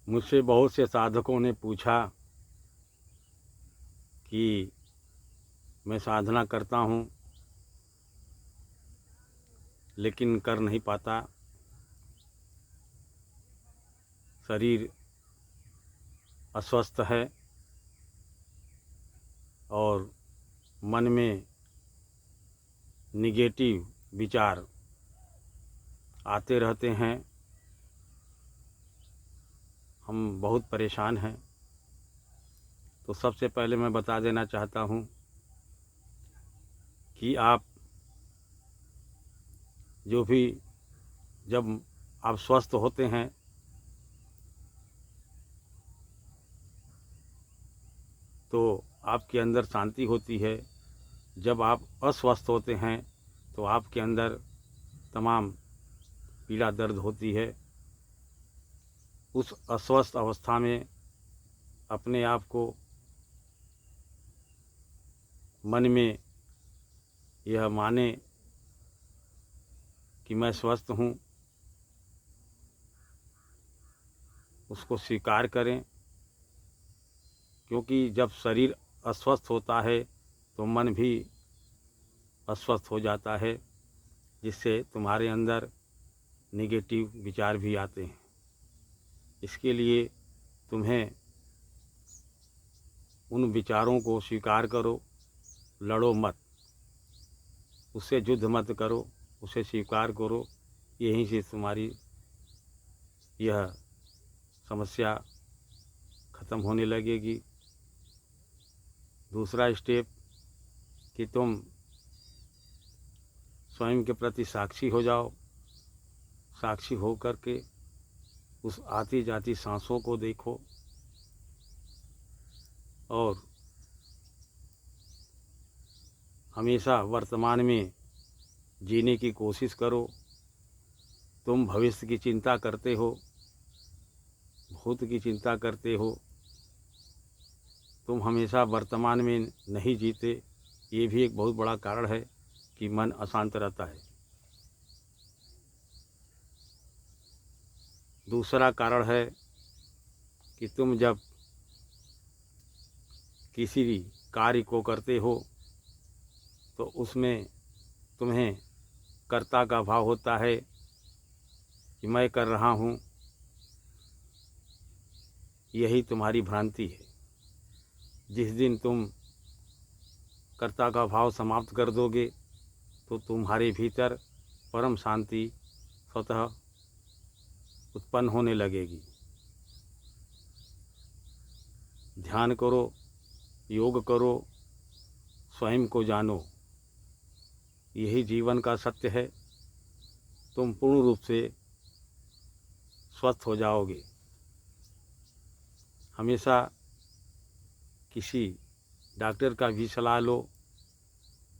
मुझसे बहुत से साधकों ने पूछा कि मैं साधना करता हूँ लेकिन कर नहीं पाता, शरीर अस्वस्थ है और मन में निगेटिव विचार आते रहते हैं। हम बहुत परेशान हैं। तो सबसे पहले मैं बता देना चाहता हूँ कि आप जो भी जब आप स्वस्थ होते हैं तो आपके अंदर शांति होती है। जब आप अस्वस्थ होते हैं तो आपके अंदर तमाम पीड़ा दर्द होती है। उस अस्वस्थ अवस्था में अपने आप को मन में यह माने कि मैं स्वस्थ हूँ, उसको स्वीकार करें। क्योंकि जब शरीर अस्वस्थ होता है तो मन भी अस्वस्थ हो जाता है, जिससे तुम्हारे अंदर नेगेटिव विचार भी आते हैं। इसके लिए तुम्हें उन विचारों को स्वीकार करो, लड़ो मत, उससे युद्ध मत करो, उसे स्वीकार करो। यहीं से तुम्हारी यह समस्या ख़त्म होने लगेगी। दूसरा स्टेप कि तुम स्वयं के प्रति साक्षी हो जाओ। साक्षी हो कर के उस आती जाती सांसों को देखो और हमेशा वर्तमान में जीने की कोशिश करो। तुम भविष्य की चिंता करते हो, भूत की चिंता करते हो, तुम हमेशा वर्तमान में नहीं जीते। ये भी एक बहुत बड़ा कारण है कि मन अशांत रहता है। दूसरा कारण है कि तुम जब किसी भी कार्य को करते हो तो उसमें तुम्हें कर्ता का भाव होता है कि मैं कर रहा हूँ। यही तुम्हारी भ्रांति है। जिस दिन तुम कर्ता का भाव समाप्त कर दोगे तो तुम्हारे भीतर परम शांति स्वतः उत्पन्न होने लगेगी। ध्यान करो, योग करो, स्वयं को जानो। यही जीवन का सत्य है। तुम पूर्ण रूप से स्वस्थ हो जाओगे। हमेशा किसी डॉक्टर का भी सलाह लो,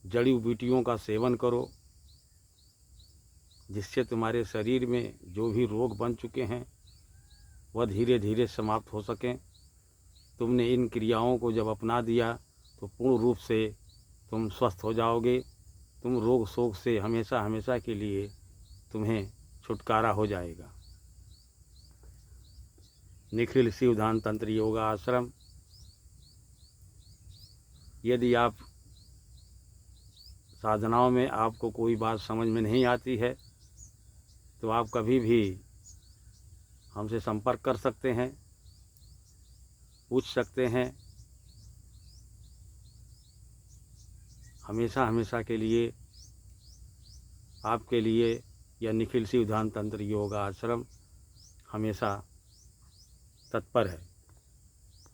जड़ी बूटियों का सेवन करो, जिससे तुम्हारे शरीर में जो भी रोग बन चुके हैं वह धीरे धीरे समाप्त हो सकें। तुमने इन क्रियाओं को जब अपना दिया तो पूर्ण रूप से तुम स्वस्थ हो जाओगे। तुम रोग शोक से हमेशा हमेशा के लिए तुम्हें छुटकारा हो जाएगा। निखिल शिवधाम तंत्र योगा आश्रम। यदि आप साधनाओं में आपको कोई बात समझ में नहीं आती है तो आप कभी भी हमसे संपर्क कर सकते हैं, पूछ सकते हैं। हमेशा हमेशा के लिए आपके लिए यह निखिल शिवधाम तंत्र योगा आश्रम हमेशा तत्पर है।